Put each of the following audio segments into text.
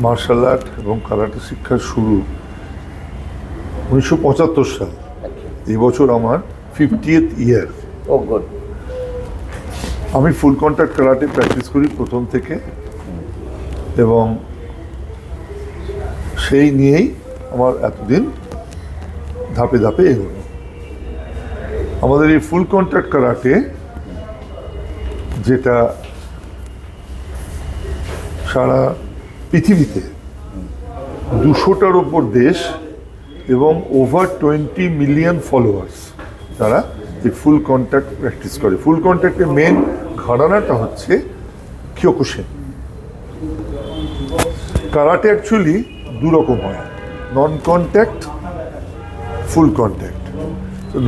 Martial art এবং karate শিক্ষার শুরু 1975 সাল। এই বছর আমার 50th ইয়ার। ও গুড। আমি ফুল কন্ট্যাক্ট কারাটে প্র্যাকটিস করি প্রথম থেকে, এবং সেই নিয়েই আমার এতদিন ধাপে ধাপে এগোনো। আমাদের এই ফুল কন্ট্যাক্ট কারাটে, যেটা সারা পৃথিবীতে 200টার ওপর দেশ এবং ওভার 20 মিলিয়ন ফলোয়ার্স, তারা এই ফুল কন্ট্যাক্ট প্র্যাকটিস করে। ফুল কন্ট্যাক্টের মেন ঘরানাটা হচ্ছে কিয়োকুশিন। কারাটে অ্যাকচুয়ালি দু রকম হয়, নন কন্ট্যাক্ট, ফুল কন্ট্যাক্ট।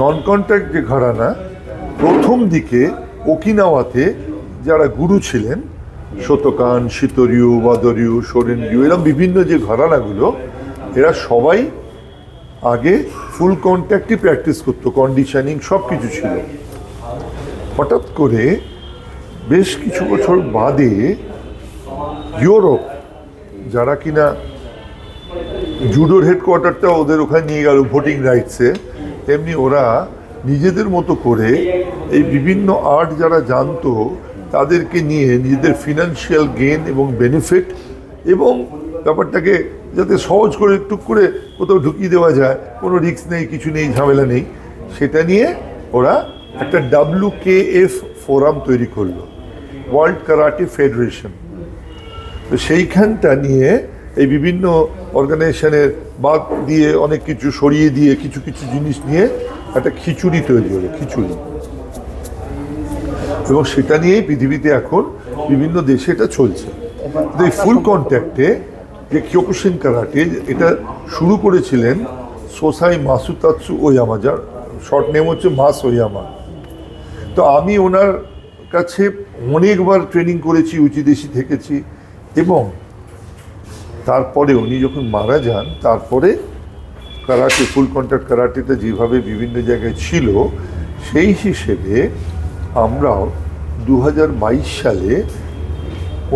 নন কন্ট্যাক্ট যে ঘরানা, প্রথম দিকে ওকিনাওয়াতে যারা গুরু ছিলেন, শতকান, শিতরিউ, ওয়াদরিউ, সোরেনরিউ, এরকম বিভিন্ন যে ঘরানাগুলো, এরা সবাই আগে ফুল কন্ট্যাক্টই প্র্যাকটিস করতো, কন্ডিশনিং সব কিছু ছিল। হঠাৎ করে বেশ কিছু বছর বাদে ইউরোপ, যারা কিনা জুডোর হেডকোয়ার্টারটা ওদের ওখানে নিয়ে গেল ভোটিং রাইটসে, তেমনি ওরা নিজেদের মতো করে এই বিভিন্ন আর্ট যারা জানতো তাদেরকে নিয়ে নিজেদের ফিনান্সিয়াল গেইন এবং বেনিফিট এবং ব্যাপারটাকে যাতে সহজ করে টুক করে কোথাও ঢুকিয়ে দেওয়া যায়, কোনো রিস্ক নেই, কিছু নেই, ঝামেলা নেই, সেটা নিয়ে ওরা একটা WKF ফোরাম তৈরি করলো, ওয়ার্ল্ড কারাটে ফেডারেশন। তো সেইখানটা নিয়ে এই বিভিন্ন অর্গানাইজেশনের বাদ দিয়ে অনেক কিছু সরিয়ে দিয়ে কিছু কিছু জিনিস নিয়ে একটা খিচুড়ি তৈরি হলো, খিচুড়ি। এবং সেটা নিয়েই পৃথিবীতে এখন বিভিন্ন দেশে এটা চলছে। এই ফুল কন্ট্যাক্টে যে কিয়োকুশিন কারাটে, এটা শুরু করেছিলেন সোসাই মাসুতাৎসু ওয়ামা, যার শর্ট নেম হচ্ছে মাস ওয়ামা। তো আমি ওনার কাছে অনেকবার ট্রেনিং করেছি, উচিদেশি থেকেছি, এবং তারপরে উনি যখন মারা যান, তারপরে কারাটে, ফুল কন্ট্যাক্ট কারাটেটা যেভাবে বিভিন্ন জায়গায় ছিল, সেই হিসেবে আমরাও 2022 সালে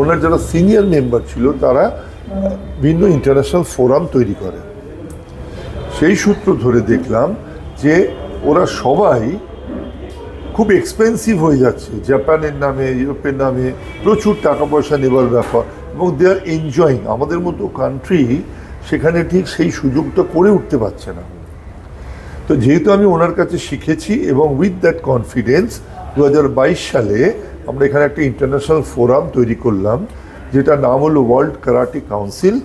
ওনার যারা সিনিয়র মেম্বার ছিল তারা বিভিন্ন ইন্টারন্যাশনাল ফোরাম তৈরি করে। সেই সূত্র ধরে দেখলাম যে ওরা সবাই খুব এক্সপেন্সিভ হয়ে যাচ্ছে, জাপানের নামে, ইউরোপের নামে প্রচুর টাকা পয়সা নেবার ব্যাপার, এবং দে আর এনজয়িং। আমাদের মতো কান্ট্রি সেখানে ঠিক সেই সুযোগটা করে উঠতে পারছে না। তো যেহেতু আমি ওনার কাছে শিখেছি, এবং উইথ দ্যাট কনফিডেন্স 2022 সালে আমরা এখানে একটা ইন্টারন্যাশনাল ফোরাম তৈরি করলাম, যেটা নাম হলো world karate council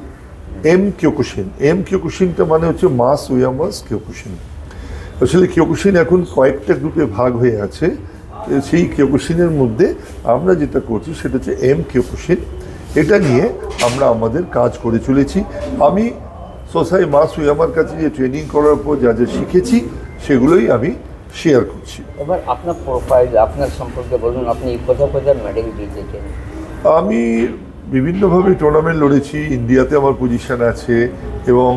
M Kyokushin. M কিয়োকুশিনটা মানে হচ্ছে মাস ওয়ামাস কিয়োকুশিন। আসলে কিয়োকুশিন এখন কয়েকটা গ্রুপে ভাগ হয়ে আছে। সেই কিয়োকুশিনের মধ্যে আমরা যেটা করছি সেটা হচ্ছে এম কিয়োকুশিন। এটা নিয়ে আমরা আমাদের কাজ করে চলেছি। আমি সোসাই মাস ওয়ামার কাছে যে ট্রেনিং করার পর যা যা শিখেছি সেগুলোই আমি শেয়ার করছি। এবার আপনার প্রোফাইল, আপনার সম্পর্কে বলুন, আপনি কোথাও কোথাও মেডেল জিতেছেন? আমি বিভিন্নভাবে টুর্নামেন্ট লড়েছি, ইন্ডিয়াতে আমার পজিশন আছে, এবং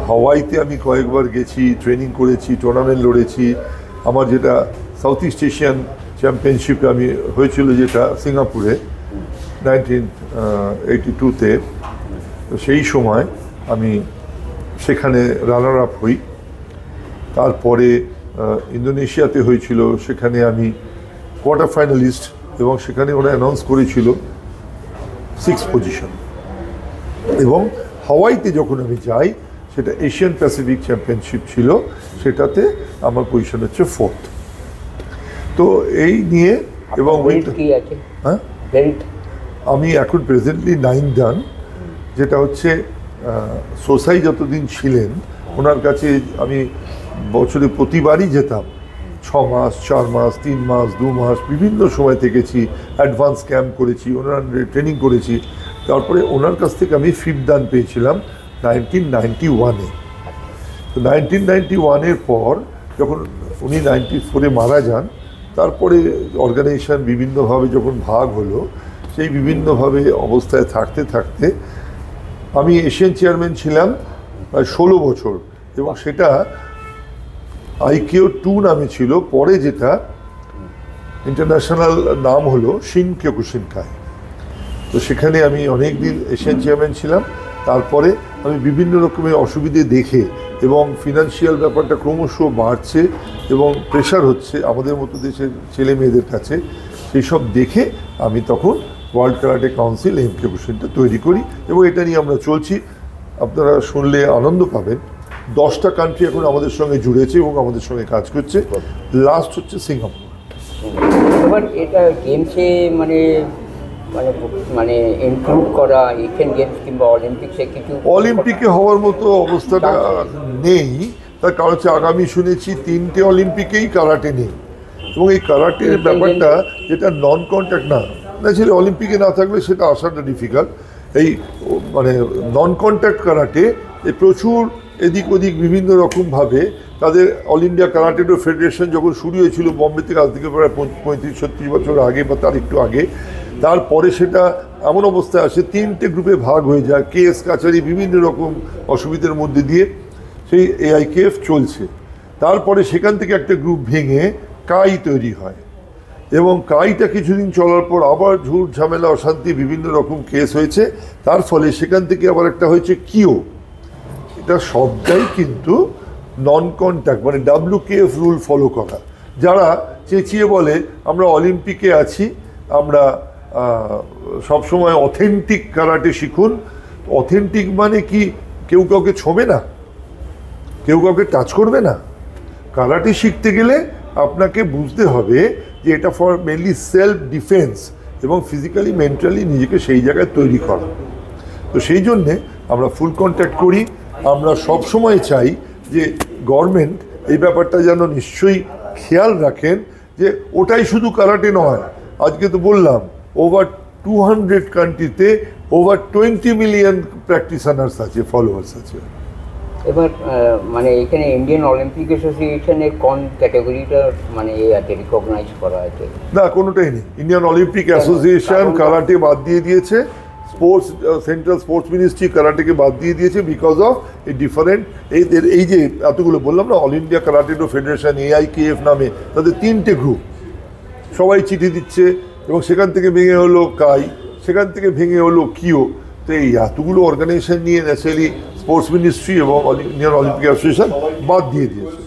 হাওয়াইতে আমি কয়েকবার গেছি, ট্রেনিং করেছি, টুর্নামেন্ট লড়েছি। আমার যেটা সাউথ ইস্ট এশিয়ান চ্যাম্পিয়নশিপে আমি হয়েছিল, যেটা সিঙ্গাপুরে 1982-তে, তো সেই সময় আমি সেখানে রানার আপ হই। তারপরে ইন্দোনেশিয়াতে হয়েছিল, সেখানে আমি কোয়ার্টার ফাইনালিস্ট, এবং সেখানে ওরা অ্যানাউন্স করেছিল 6th পজিশন। এবং হাওয়াইতে যখন আমি যাই, সেটা এশিয়ান প্যাসিফিক চ্যাম্পিয়নশিপ ছিল, সেটাতে আমার পজিশন হচ্ছে 4th। তো এই নিয়ে, এবং হ্যাঁ, আমি এখন প্রেজেন্টলি 9 ডান, যেটা হচ্ছে সোসাই যতদিন ছিলেন ওনার কাছে আমি বছরে প্রতিবারই যেতাম, 6 মাস, 4 মাস, 3 মাস, 2 মাস, বিভিন্ন সময় থেকেছি, অ্যাডভান্স ক্যাম্প করেছি, ওনার ট্রেনিং করেছি। তারপরে ওনার কাছ থেকে আমি 5th ডান পেয়েছিলাম 1991-এ। তো 1991-এর পর যখন উনি 94-এ মারা যান, তারপরে অর্গানাইজেশন বিভিন্নভাবে যখন ভাগ হলো, সেই বিভিন্নভাবে অবস্থায় থাকতে থাকতে আমি এশিয়ান চেয়ারম্যান ছিলাম প্রায় 16 বছর, এবং সেটা আইকিউ 2 নামে ছিল। পরে যেটা ইন্টারন্যাশনাল নাম হলো শিন কিয়োকুশিনকাই। তো সেখানে আমি অনেক দিন এশিয়ান চেয়ারম্যান ছিলাম। তারপরে আমি বিভিন্ন রকমের অসুবিধে দেখে এবং ফিনান্সিয়াল ব্যাপারটা ক্রমশ বাড়ছে এবং প্রেশার হচ্ছে আমাদের মতো দেশের ছেলে মেয়েদের কাছে, সেই সব দেখে আমি তখন ওয়ার্ল্ড কারাটে কাউন্সিল কয়োকুশিনটা তৈরি করি এবং এটা নিয়ে আমরা চলছি। আপনারা শুনলে আনন্দ পাবেন, 10টা কান্ট্রি এখন আমাদের সঙ্গে জুড়েছে এবং আমাদের সঙ্গে কাজ করছে। লাস্ট হচ্ছে সিঙ্গাপুর। এবার এটা গেমসে মানে মানে মানে ইনক্লুড করা এশিয়ান গেমস কিংবা অলিম্পিক্সে কিছু অলিম্পিকে হওয়ার মতো অবস্থাটা নেই, তার কারণ হচ্ছে আগামী শুনেছি 3টে অলিম্পিকেই কারাটে নেই এবং এই কারাটের ব্যাপারটা যেটা নন কন্ট্যাক্ট না, ন্যাচারালি অলিম্পিকে না থাকলে সেটা আসাটা ডিফিকাল্ট। এই মানে নন কন্ট্যাক্ট কারাটে প্রচুর এদিক ওদিক বিভিন্ন রকমভাবে তাদের অল ইন্ডিয়া কারাটেডো ফেডারেশন যখন শুরু হয়েছিল বম্বে থেকে, আজ থেকে প্রায় 35-36 বছর আগে বা তার একটু আগে, তারপরে সেটা এমন অবস্থায় আসে 3টে গ্রুপে ভাগ হয়ে যায়, কেস কাছারি বিভিন্ন রকম অসুবিধার মধ্যে দিয়ে সেই AIKF চলছে। তারপরে সেখান থেকে একটা গ্রুপ ভেঙে কাই তৈরি হয় এবং কাইটা কিছুদিন চলার পর আবার ঝুট ঝামেলা অশান্তি বিভিন্ন রকম কেস হয়েছে, তার ফলে সেখান থেকে আবার একটা হয়েছে কিও। এটা সবটাই কিন্তু নন কন্ট্যাক্ট মানে WKF রুল ফলো করা। যারা চেঁচিয়ে বলে আমরা অলিম্পিকে আছি, আমরা সবসময় অথেন্টিক কারাটে শিখুন, অথেন্টিক মানে কি কেউ কাউকে ছোঁবে না, কেউ কাউকে টাচ করবে না। কারাটে শিখতে গেলে আপনাকে বুঝতে হবে যে এটা ফর মেনলি সেলফ ডিফেন্স এবং ফিজিক্যালি মেন্টালি নিজেকে সেই জায়গায় তৈরি করা। তো সেই জন্যে আমরা ফুল কন্ট্যাক্ট করি। আমরা সব সময় চাই যে গভর্নমেন্ট এই ব্যাপারটা যেন নিশ্চয়ই খেয়াল রাখেন যে ওটাই শুধু কারাটে নয়। আজকে তো বললাম ওভার 200 কান্ট্রিতে ওভার 20 মিলিয়ন প্র্যাকটিশনার্স আছে, ফলোয়ার্স আছে। এবার মানে এখানে ইন্ডিয়ান অলিম্পিক অ্যাসোসিয়েশনের কোন ক্যাটাগরিটা মানে আছে রিকগনাইজ করা আছে? না, কোনোটাই নেই। ইন্ডিয়ান অলিম্পিক অ্যাসোসিয়েশন কারাটে বাদ দিয়ে দিয়েছে, স্পোর্টস সেন্ট্রাল স্পোর্টস মিনিস্ট্রি কারাটেকে বাদ দিয়ে দিয়েছে বিকজ অফ এই ডিফারেন্ট এই যে এতগুলো বললাম না, অল ইন্ডিয়া কারাটেডো ফেডারেশন AIKF নামে তাদের 3টে গ্রুপ, সবাই চিঠি দিচ্ছে এবং সেখান থেকে ভেঙে হলো কাই, সেখান থেকে ভেঙে হলো কিও। তো এই এতগুলো অর্গানাইজেশন নিয়ে ন্যাচারালি স্পোর্টস মিনিস্ট্রি এবং ইন্ডিয়ান অলিম্পিক অ্যাসোসিয়েশন বাদ দিয়ে দিয়েছে।